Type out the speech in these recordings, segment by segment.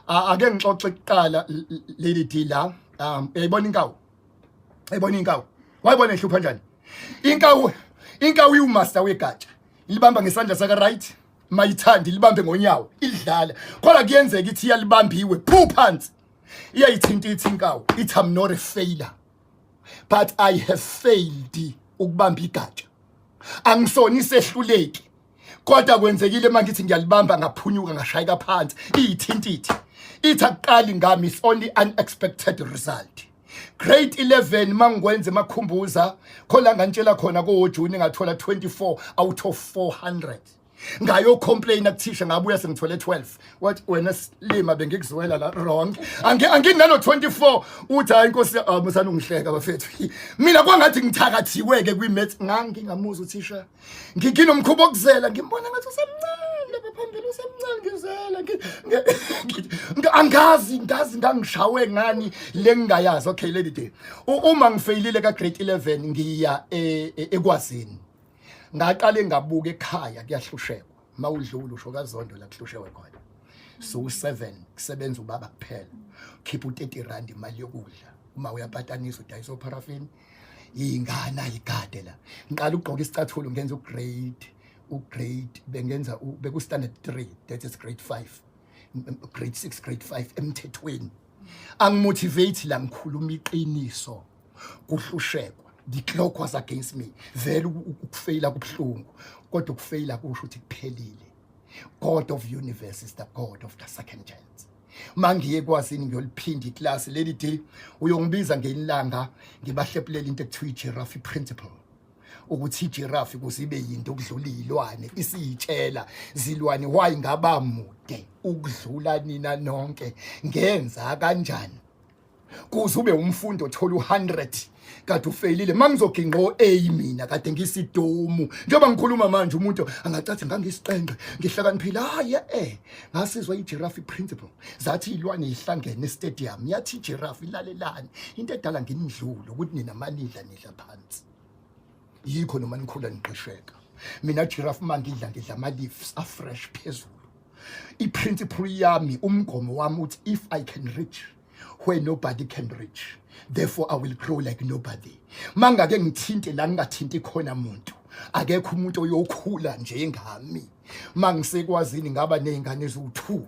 ake ngixoxe kuqala leli dila uyayibona inkawu wayibona ehlupha kanjani inkawu iumaster wegatsha ilibamba ngesandla saka right mayithandi libambe ngonyawo idlala kodwa kuyenzeka ithi iyalibambiwe phu phansi iyayithinta inkawu ithi I'm not a failure but I have failed ukubamba igatsha angisona isehluleki kodwa kwenzekile mangithi ngiyalibamba ngaphunyuka ngashayika phansi iyithintiti ithi akuqali ngami is only unexpected result. Grade 11 mangikwenze makhumbuza khola ngantshela khona ko June ngathola 24 out of 400 ngayo complain akuthisha ngabuya sengithole 12 what wena lima bengikuziwela la wrong anginalo 24 uthi hayi inkosi musana ungihleka bafethu mina kwangathi ngithakathiweke kwimaths ngangingamuza uthisha nginomkhubo okuzela ngimbona ngathi usemncane baphambili usemncane ngizela angazi ngangishawe ngani lengingayazi. Okay lady day uma ngifailile ka grade 11 ngiya ekwazini ngaqale ngabuka ekhaya kuyahlushekwa mawudlula usho kaZondo la kuhlushewe khona so 7 kusebenza ubaba kuphela keep u30 rand imali yokudla uma uyapatanisa udayisa paraffin ingana igade la ngiqala ugqoka isicathulo ngenza ugrade bengenza beku standard 3 that is grade 5 grade 6 grade 5 emthethweni angimotivate la ngikhuluma iqiniso kuhlushekwa. The clock was against me. Vele ukufeyila kubhlungu kodwa ukufeyila kusho ukuthi kuphelile. God of universe is the God of the second chance. Mangiye kwasini ngiyoliphinda iclass leli day uyongibiza ngelanga ngibahlephulela into ekuthiwa giraffe principle. Ukuthi giraffe kuzibe yinto okudlula izilwane isiyitshela zilwane why ngaba mude ukudlula nina nonke ngenza kanjani kuze ube umfundi othola u100 kade ufailile mangizoginqo A mina kade ngisidomu njengoba ngikhuluma manje umuntu angacathi ngangisiqenge ngihlakaniphile ngasizwa igiraffe principle zathi izilwane ihlangene stadium yathi igiraffe ilalelani into edala nginidlulo ukuthi nina manidla nidla phansi yikho noma nikhula niqesheka mina giraffe mangidla ama leaves a fresh phezulu iprinciple yami umgomo wami uthi if I can reach where nobody can reach therefore I will grow like nobody. Mangake ngithinte la ngingathinti khona umuntu akekho umuntu oyokhula njengami mangisekwazini ngaba nezingane ezu2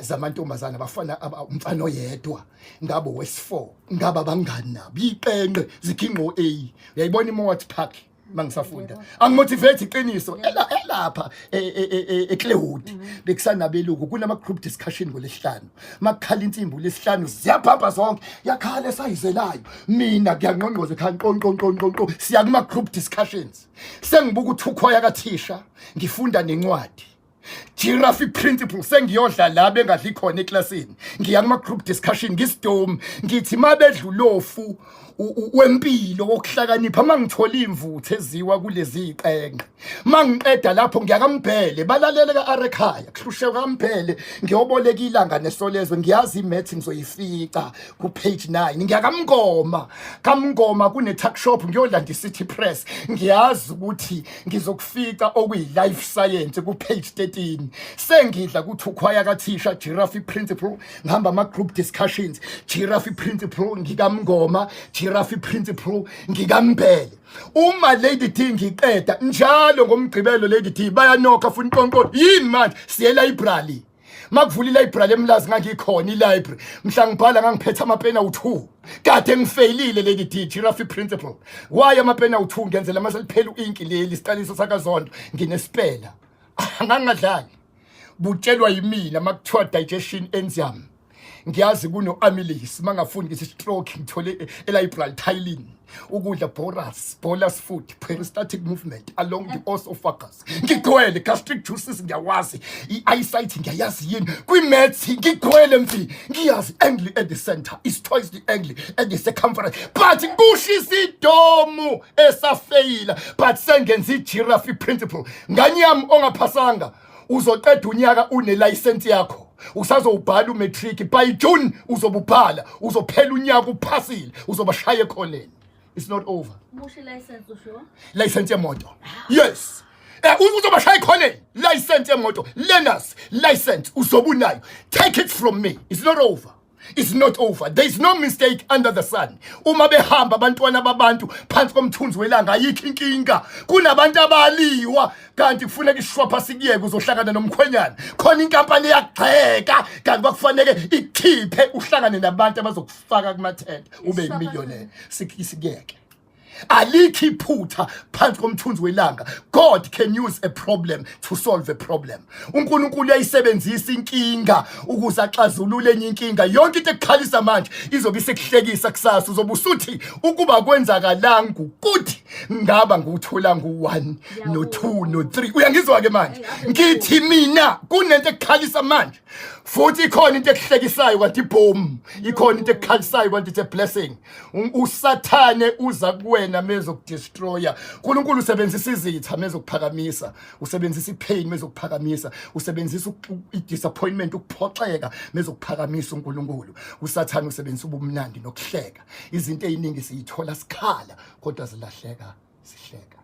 zamantombazana bafana umfana oyedwa ngabo wes4 ngaba bangani nabo iqenqe ziginqo A uyayibona iMowat Park mangisafunda angimotivate iqiniso elapha eClaywood bekusanabelungu kunama group discussion ngolesihlanu makukhala insimbi lesihlanu ziyaphapha zonke yakhala esayizelayo mina kuyangqongqoze khanqonqonqonqonqo siya kuma group discussions sengibuka uthukhoya kathisha ngifunda nencwadi giraffe principle sengiyodla la bengadli khona eclassini ngiya kuma group discussion ngisidom ngithi mabedlulofu wempilo wokuhlakanipha mangithola imvuthu eziwa kulezi iqenqe mangiqeda lapho ngiyakamphele balalele kaArekhaya kuhlusheka kamphele ngiyoboleka ilanga nesolezwe ngiyazi imaths ngizoyifica ku page 9 ngiyakamngoma kune tuck shop ngiyolanda iCity Press ngiyazi ukuthi ngizokufica okuyi life science ku page 13 sengidla kuthi ukhwaya kathisha giraffe principle ngihamba ama group discussions giraffe principle ngikamngoma giraffe principle ngikamphele uma lady D ngiqeda njalo ngomgcibelo lady D bayanokha futhi inkonko yini manje siye library makuvula ilibrary emlazi ngangikhona ilibrary mhla ngibhala ngangiphethe amapena u2 kade ngifailile lady D giraffe principle why amapena u2 ngenzela mase liphela uinki leli siqaliso sakaZondo nginesipela angangadlali butshelwa yimina makuthiwa digestion enzyme ngiyazi kuno amylase mangafuni ngithi stroke ngithole elibrary Tylenol ukudla bolus food peristaltic movement along the esophagus ngigcwele gastric juices ngiyawazi eyesight ngiyayazi yini kwimaths ngigcwele mfi ngiyazi angle at the center is twice the angle at the circumference but kushisa idomu esafeyila but sengenza igiraffe principle nganyami ongaphasanga uzoqeda unyaka une license yakho usazobhala umatric by June uzobuphala uzophela unyaka uphasile uzobashaya ekhoneni. It's not over. Musho license usho? License yemoto. Yes. Uzobashaya ikhoneni license yemoto, learners license uzobunayo. Take it from me, it's not over. It's not over. There is no mistake under the sun. Uma behamba abantwana babantu phansi komthunzi welanga ayikho inkinga. Kunabantu abaliwa kanti kufuneka ishwapha sikuyeke uzohlangana nomkhwenyana. Khona inkampani yagxeka kanti bakufanele ikhiphe uhlangane nabantu abazokufaka kumathenda ube yimillionaire. Sikiyeke. Alikho iphutha phansi komthunzi welanga. God can use a problem to solve a problem. uNkulunkulu uyayisebenzisa inkinga ukuze axazulule enye inkinga. Yonke into ekukhalisa manje izobe isekuhlekisa kusasa. Uzobe usuthi ukuba kwenzakalanga ukuthi ngaba nguthola ngu1 no2 no3. Uyangizwa ke manje? Ngithi mina kunento ekukhalisa manje. Futhi ikhona into ekuhlekisayo kanti ibhomu. Ikhona into ekukhalisayo kanti it's a blessing. Usathane uza kuwena mezokudestroya. uNkulunkulu usebenzisa izitha mezokuphakamisa. Usebenzisa ipain mezokuphakamisa. Usebenzisa idisappointment ukuphoxeka mezokuphakamisa uNkulunkulu. Usathane usebenzisa ubumnandi nokuhleka. Izinto eziningi siyithola sikhala kodwa zilahleka sihleka.